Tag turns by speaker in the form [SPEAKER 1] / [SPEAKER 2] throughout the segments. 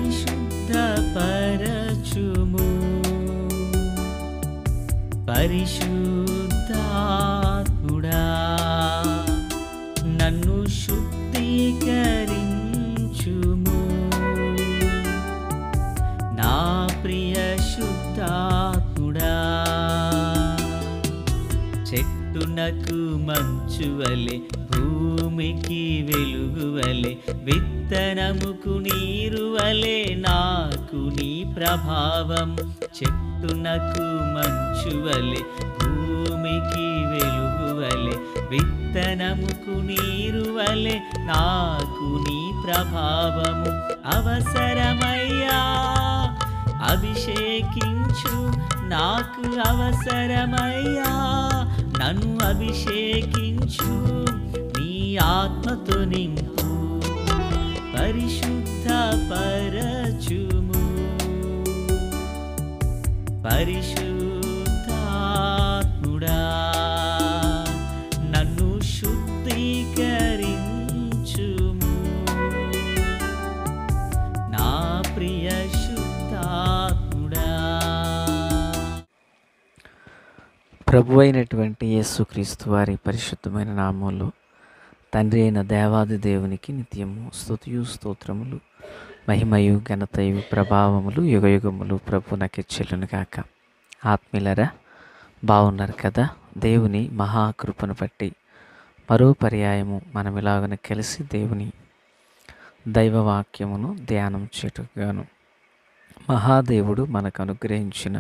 [SPEAKER 1] పరిశుద్ధపరచుము. పరిశుద్ధాత్ముడా నన్ను శుద్ధీకరించుము. నా ప్రియ శుద్ధాత్ముడా చెట్టునకు మంచువలె భూమికి వెలుగువలె విత్తనముకు నీరువలె నాకు నీ ప్రభావం. చెట్టునకు మంచువలె భూమికి వెలుగువలె విత్తనముకు నీరువలె నాకు నీ ప్రభావము అవసరమయ్యా. అభిషేకించు నాకు అవసరమయ్యా. నన్ను అభిషేకించు నీ ఆత్మతో నింపు. పరిశుద్ధపరచుము. పరిశుద్ధాత్ముడా నన్ను శుద్ధీకరించుము. నా ప్రియ శుద్ధాత్ముడా.
[SPEAKER 2] ప్రభు అయినటువంటి యేసుక్రీస్తు వారి పరిశుద్ధమైన నామంలో తండ్రి అయిన దేవాది దేవునికి నిత్యము స్తుతియు స్తోత్రములు మహిమయు ఘనతయు ప్రభావములు యుగయుగములు ప్రభునకి చెల్లును గాక. ఆత్మీయులరా, బాగున్నారు కదా? దేవుని మహాకృపను బట్టి మరో పర్యాయము మనం ఇలాగన కలిసి దేవుని దైవవాక్యమును ధ్యానం చేటుగాను మహాదేవుడు మనకు అనుగ్రహించిన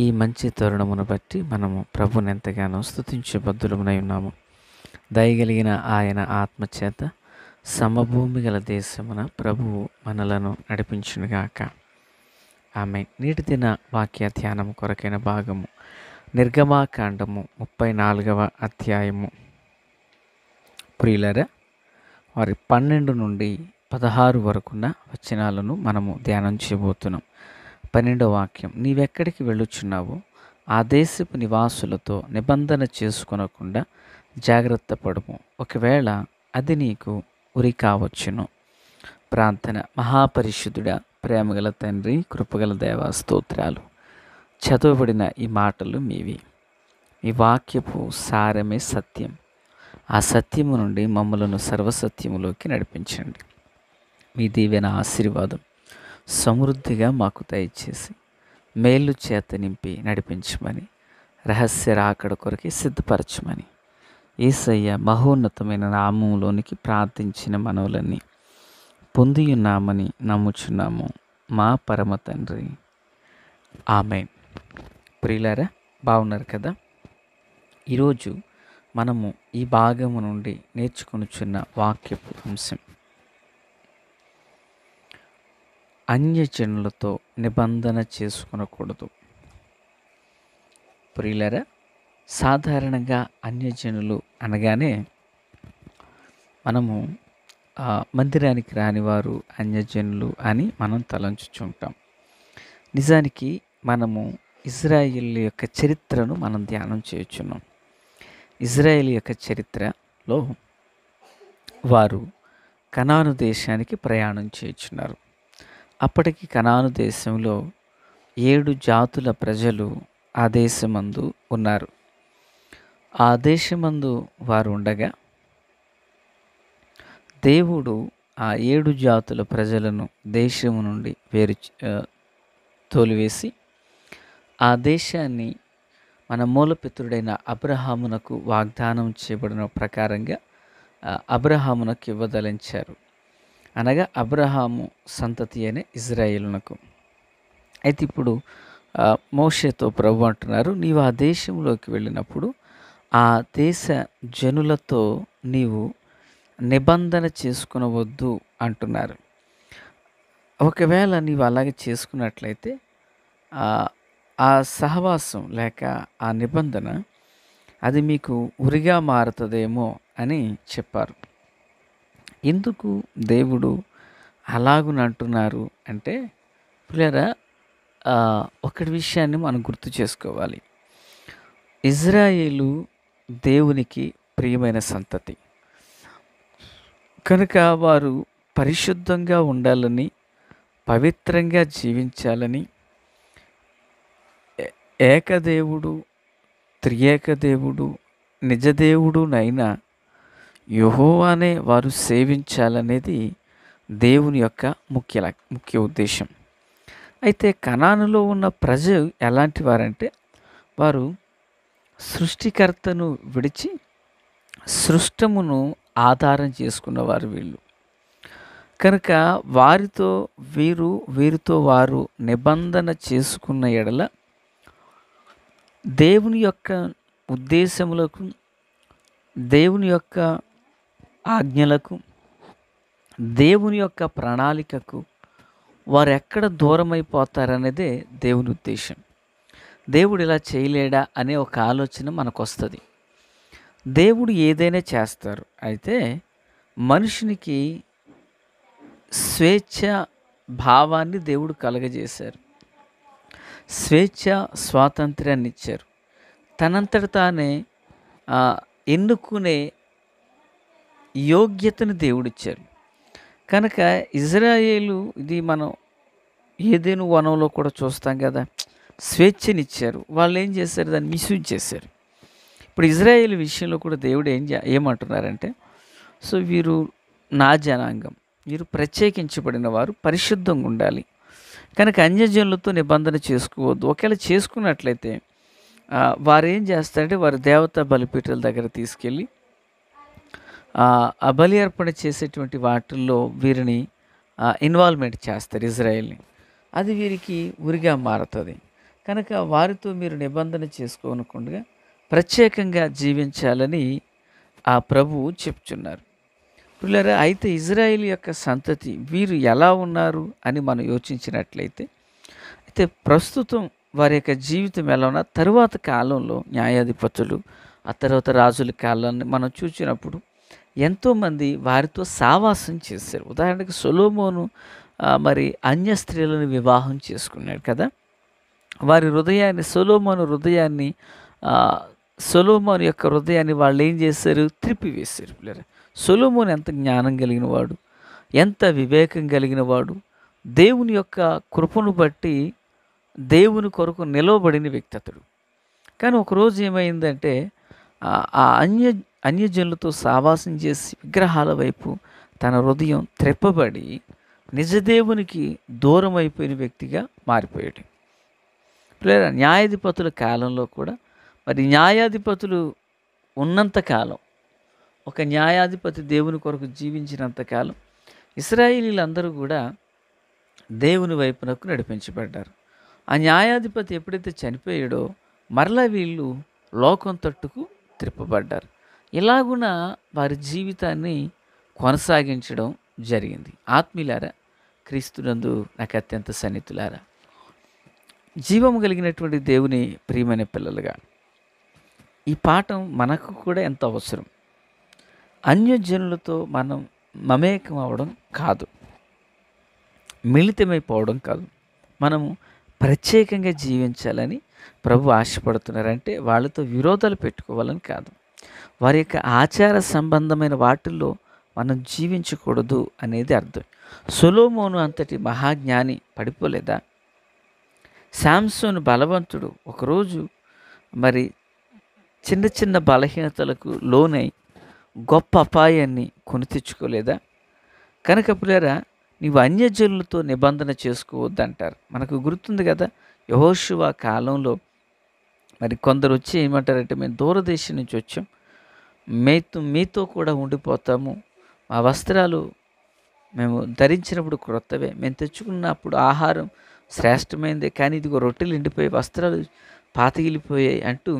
[SPEAKER 2] ఈ మంచి తరుణమును బట్టి మనము ప్రభుని ఎంతగానో స్తుతించబద్ధులమునై ఉన్నాము. దయగలిగిన ఆయన ఆత్మచేత సమభూమి గల దేశమున ప్రభువు మనలను నడిపించునుగాక. ఆమె నేటి దిన వాక్య ధ్యానం కొరకైన భాగము నిర్గమాకాండము 34వ అధ్యాయము. ప్రియులరా, వారి 12 నుండి 16 వరకున్న వచనాలను మనము ధ్యానం చేయబోతున్నాం. 12వ వాక్యం, నీవెక్కడికి వెళ్ళుచున్నావో ఆ దేశపు నివాసులతో నిబంధన చేసుకొనకుండా జాగ్రత్త పడుము, ఒకవేళ అది నీకు ఉరి కావచ్చును. ప్రార్థన. మహాపరిశుద్ధుడా, ప్రేమగల తండ్రి, కృపగల దేవా, స్తోత్రాలు. చదవబడిన ఈ మాటలు మీవి. ఈ వాక్యపు సారమే సత్యం. ఆ సత్యము నుండి మమ్మలను సర్వసత్యములోకి నడిపించండి. మీ దీవెన ఆశీర్వాదం సమృద్ధిగా మాకు దయచేసి మేలు చేత నింపి నడిపించమని, రహస్య రాకడ కొరకి సిద్ధపరచమని యేసయ్య మహోన్నతమైన నామములోనికి ప్రార్థించిన మనవులన్నీ పొందియున్నామని నమ్ముచున్నాము మా పరమ తండ్రి. ఆమేన్. ప్రియులారా, బాగున్నారు కదా? ఈరోజు మనము ఈ భాగము నుండి నేర్చుకొనుచున్న వాక్యపు అంశం, అన్యజనులతో నిబంధన చేసుకొనకూడదు. ప్రియులారా, సాధారణంగా అన్యజనులు అనగానే మనము మందిరానికి రానివారు అన్యజనులు అని మనం తలంచుచుంటాం. నిజానికి మనము ఇజ్రాయేల్ యొక్క చరిత్రను మనం ధ్యానం చేయుచున్నాం. ఇజ్రాయేల్ యొక్క చరిత్రలో వారు కనాను దేశానికి ప్రయాణం చేయుచున్నారు. అప్పటికి కనాను దేశంలో 7 జాతుల ప్రజలు ఆ దేశమందు ఉన్నారు. ఆ దేశమందు వారు ఉండగా దేవుడు ఆ 7 జాతుల ప్రజలను దేశము నుండి తోలివేసి ఆ దేశాన్ని మన మూలపితృడైన అబ్రహామునకు వాగ్దానం చేయబడిన ప్రకారంగా అబ్రహామునకు ఇవ్వదలించారు. అనగా అబ్రహాము సంతతి అనే ఇజ్రాయేలునకు. అయితే ఇప్పుడు మోషేతో ప్రభు అంటున్నారు, నీవు ఆ దేశంలోకి వెళ్ళినప్పుడు ఆ దేశ జనులతో నీవు నిబంధన చేసుకునవద్దు అంటున్నారు. ఒకవేళ నీవు అలాగే చేసుకున్నట్లయితే ఆ సహవాసం లేక ఆ నిబంధన అది మీకు ఉరిగా మారుతుందేమో అని చెప్పారు. ఎందుకు దేవుడు అలాగునంటున్నారు అంటే, పిల్లరా, ఒకటి విషయాన్ని మనం గుర్తు చేసుకోవాలి. ఇజ్రాయేలు దేవునికి ప్రియమైన సంతతి కనుక వారు పరిశుద్ధంగా ఉండాలని పవిత్రంగా జీవించాలని ఏకదేవుడు, త్రియేక దేవుడు, నిజదేవుడునైనా యెహోవానే వారు సేవించాలనేది దేవుని యొక్క ముఖ్య ఉద్దేశం. అయితే కనానులో ఉన్న ప్రజలు ఎలాంటి వారంటే, వారు సృష్టికర్తను విడిచి సృష్టమును ఆధారం చేసుకున్నవారు వీళ్ళు. కనుక వారితో వీరితో వారు నిబంధన చేసుకున్న ఎడల దేవుని యొక్క ఉద్దేశములకు, దేవుని యొక్క ఆజ్ఞలకు, దేవుని యొక్క ప్రణాళికకు వారు ఎక్కడ దూరమైపోతారనేదే దేవుని ఉద్దేశం. దేవుడు ఇలా చేయలేడా అనే ఒక ఆలోచన మనకు వస్తుంది. దేవుడు ఏదైనా చేస్తారు. అయితే మనుషునికి స్వేచ్ఛ భావాన్ని దేవుడు కలగజేశారు. స్వేచ్ఛ స్వాతంత్ర్యాన్ని ఇచ్చారు. తనంతట తానే ఎన్నుకునే యోగ్యతను దేవుడిచ్చారు. కనుక ఇజ్రాయేలు, ఇది మనం ఏదైనా వనంలో కూడా చూస్తాం కదా, స్వేచ్ఛనిచ్చారు. వాళ్ళు ఏం చేశారు? దాన్ని మిస్యూజ్ చేశారు. ఇప్పుడు ఇజ్రాయేల్ విషయంలో కూడా దేవుడు ఏమంటున్నారంటే, సో వీరు నా జనాంగం, వీరు ప్రత్యేకించబడిన వారు, పరిశుద్ధంగా ఉండాలి. కనుక అన్యజనులతో నిబంధన చేసుకోవద్దు. ఒకవేళ చేసుకున్నట్లయితే వారు ఏం చేస్తారంటే, వారి దేవతా బలిపీఠాల దగ్గర తీసుకెళ్ళి ఆ బలి అర్పణ చేసేటువంటి వాటిల్లో వీరిని ఇన్వాల్వ్మెంట్ చేస్తారు, ఇజ్రాయేల్ని. అది వీరికి ఉరిగా మారుతుంది. కనుక వారితో మీరు నిబంధన చేసుకోనకుండా ప్రత్యేకంగా జీవించాలని ఆ ప్రభువు చెప్తున్నారు. పిల్లరా, అయితే ఇజ్రాయేల్ యొక్క సంతతి వీరు ఎలా ఉన్నారు అని మనం యోచించినట్లయితే, అయితే ప్రస్తుతం వారి యొక్క జీవితం ఎలా ఉన్నా, తరువాత కాలంలో న్యాయాధిపతులు, ఆ తర్వాత రాజుల కాలాన్ని మనం చూసినప్పుడు ఎంతోమంది వారితో సావాసం చేశారు. ఉదాహరణకి సొలొమోను మరి అన్య స్త్రీలను వివాహం చేసుకున్నాడు కదా. వారి హృదయాన్ని, సొలొమోను యొక్క హృదయాన్ని వాళ్ళు ఏం చేశారు? త్రిప్పివేశారు. పిల్లరా, సొలొమోను ఎంత జ్ఞానం కలిగిన వాడు, ఎంత వివేకం కలిగిన వాడు, దేవుని యొక్క కృపను బట్టి దేవుని కొరకు నిలవబడిన వ్యక్తి అతడు. కానీ ఒకరోజు ఏమైందంటే, ఆ అన్యజనులతో సావాసం చేసి విగ్రహాల వైపు తన హృదయం త్రెప్పబడి నిజదేవునికి దూరం అయిపోయిన వ్యక్తిగా మారిపోయాడు. లేదా న్యాయాధిపతుల కాలంలో కూడా, మరి న్యాయాధిపతులు ఉన్నంతకాలం, ఒక న్యాయాధిపతి దేవుని కొరకు జీవించినంతకాలం ఇశ్రాయేలీలందరూ కూడా దేవుని వైపునకు నడిపించబడ్డారు. ఆ న్యాయాధిపతి ఎప్పుడైతే చనిపోయాడో మరలా వీళ్ళు లోకం తట్టుకు త్రిప్పబడ్డారు. ఇలాగున వారి జీవితాన్ని కొనసాగించడం జరిగింది. ఆత్మీయులారా, క్రీస్తునందు నాకు అత్యంత సన్నిహితులారా, జీవము కలిగినటువంటి దేవుని ప్రియమైన పిల్లలుగా, ఈ పాఠం మనకు కూడా ఎంత అవసరం. అన్యజనులతో మనం మమేకం అవడం కాదు, మిళితమైపోవడం కాదు, మనము ప్రత్యేకంగా జీవించాలని ప్రభు ఆశపడుతున్నారంటే వాళ్ళతో విరోధాలు పెట్టుకోవాలని కాదు, వారి యొక్క ఆచార సంబంధమైన వాటిల్లో మనం జీవించకూడదు అనేది అర్థం. సొలొమోను అంతటి మహాజ్ఞాని పడిపోలేదా? శాంసోను బలవంతుడు ఒకరోజు మరి చిన్న చిన్న బలహీనతలకు లోనై గొప్ప అపాయాన్ని కొని తెచ్చుకోలేదా? కనుక పిల్లరా, నీవు అన్యజనులతో నిబంధన చేసుకోవద్దంటారు. మనకు గుర్తుంది కదా, యెహోషువ కాలంలో మరి కొందరు వచ్చి ఏమంటారంటే, మేము దూరదేశం నుంచి వచ్చాం, మీతో కూడా ఉండిపోతాము, మా వస్త్రాలు మేము ధరించినప్పుడు క్రొత్తవే, మేము తెచ్చుకున్నప్పుడు ఆహారం శ్రేష్టమైనదే, కానీ ఇదిగో రొట్టెలు ఎండిపోయి వస్త్రాలు పాతగిలిపోయాయి అంటూ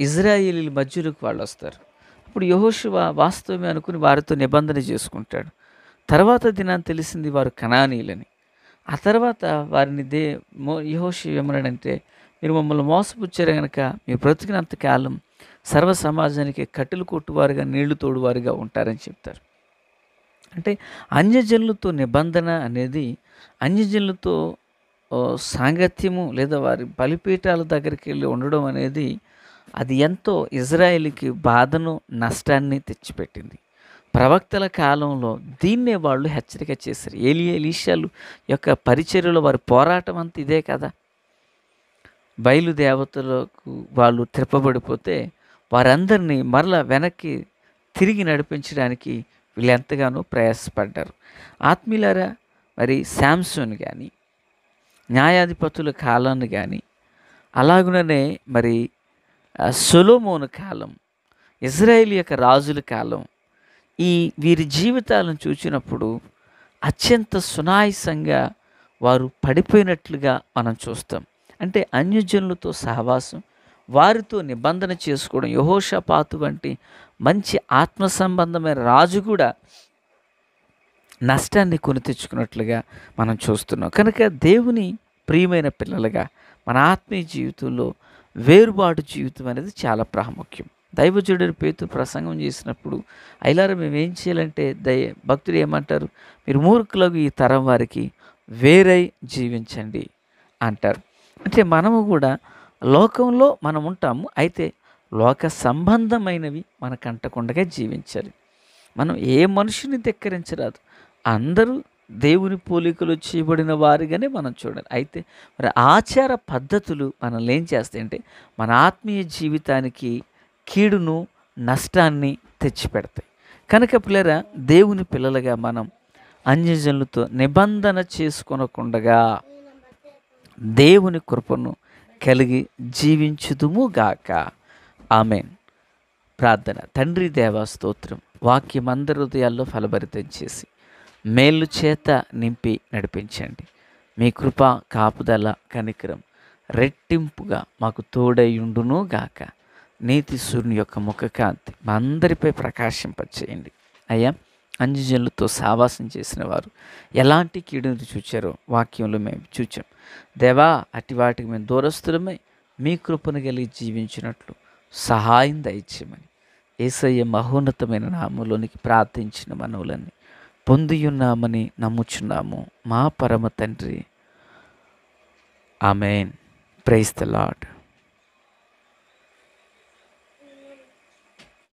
[SPEAKER 2] ఇజ్రాయేలీల మధ్యలోకి వాళ్ళు వస్తారు. అప్పుడు యెహోషువ వాస్తవమే అనుకుని వారితో నిబంధన చేసుకుంటాడు. తర్వాత దినాన్ని తెలిసింది వారు కనానీయులని. ఆ తర్వాత వారిని యెహోషువ ఏమన్నాడంటే, మీరు మమ్మల్ని మోసపుచ్చారు కనుక మీరు బ్రతికినంతకాలం సర్వ సమాజానికి కట్టెలు కొట్టువారుగా, నీళ్లు తోడువారుగా ఉంటారని చెప్తారు. అంటే అన్యజనులతో నిబంధన అనేది, అన్యజనులతో సాంగత్యము లేదా వారి బలిపీఠాల దగ్గరికి వెళ్ళి ఉండడం అనేది, అది ఎంతో ఇజ్రాయేలుకి బాధను, నష్టాన్ని తెచ్చిపెట్టింది. ప్రవక్తల కాలంలో దీన్నే వాళ్ళు హెచ్చరిక చేశారు. ఎలీషాలు యొక్క పరిచర్యలో వారి పోరాటం అంతా ఇదే కదా. బయలుదేవతలకు వాళ్ళు త్రిప్పబడిపోతే వారందరినీ మరలా వెనక్కి తిరిగి నడిపించడానికి వీళ్ళు ఎంతగానో ప్రయాసపడ్డారు. ఆత్మీయులారా, మరి శాంసోన్ కానీ, న్యాయాధిపతుల కాలాన్ని కానీ, అలాగుననే మరి సొలొమోను కాలం, ఇజ్రాయేల్ యొక్క రాజుల కాలం, వీరి జీవితాలను చూసినప్పుడు అత్యంత సునాయాసంగా వారు పడిపోయినట్లుగా మనం చూస్తాం. అంటే అన్యజనులతో సహవాసం, వారితో నిబంధన చేసుకోవడం. యెహోషాపాతు వంటి మంచి ఆత్మ సంబంధమైన రాజు కూడా నష్టాన్ని కొని తెచ్చుకున్నట్లుగా మనం చూస్తున్నాం. కనుక దేవుని ప్రియమైన పిల్లలుగా మన ఆత్మీయ జీవితంలో వేరుబాటు జీవితం అనేది చాలా ప్రాముఖ్యం. దైవజనుడు పేతురు ప్రసంగం చేసినప్పుడు, అయిలారా మేమేం చేయాలంటే, భక్తులు ఏమంటారు, మీరు మూర్ఖులకు ఈ తరం వారికి వేరై జీవించండి అంటారు. అంటే మనము కూడా లోకంలో మనం ఉంటాము, అయితే లోక సంబంధమైనవి మనకు అంటకుండా జీవించాలి. మనం ఏ మనుషుని ధిక్కరించరాదు, అందరూ దేవుని పోలికలు చేయబడిన వారిగానే మనం చూడాలి. అయితే మరి ఆచార పద్ధతులు మనల్ని ఏం చేస్తాయంటే మన ఆత్మీయ జీవితానికి కీడును, నష్టాన్ని తెచ్చిపెడతాయి. కనుక పిల్లరా, దేవుని పిల్లలుగా మనం అన్యజనులతో నిబంధన చేసుకొనకుండగా దేవుని కృపను కలిగి జీవించుదుముగాక. ఆమేన్. ప్రార్థన. తండ్రి దేవా, స్తోత్రం. వాక్యం అందరి హృదయాల్లో ఫలభరితం చేసి మేలు చేత నింపి నడిపించండి. మీ కృప, కాపుదల, కనికరం రెట్టింపుగా మాకు తోడైయుండును గాక. నీతి సూర్యుని యొక్క ముఖకాంతి మా అందరిపై ప్రకాశింపచేయండి. అయ్యా, అన్యజనులతో సావాసం చేసిన వారు ఎలాంటి కీడును చూచారో వాక్యంలో మేము చూచాం. దేవా, అట్టి వాటికి మేము దూరస్తులమై మీ కృపను కలిగి జీవించినట్లు సహాయం దయచేయమని యేసయ్య మహోన్నతమైన నామములోనికి ప్రార్థించిన మనవులన్నీ పొందియున్నామని నమ్ముచున్నాము మా పరమ తండ్రి. ఆమేన్. Praise the lord.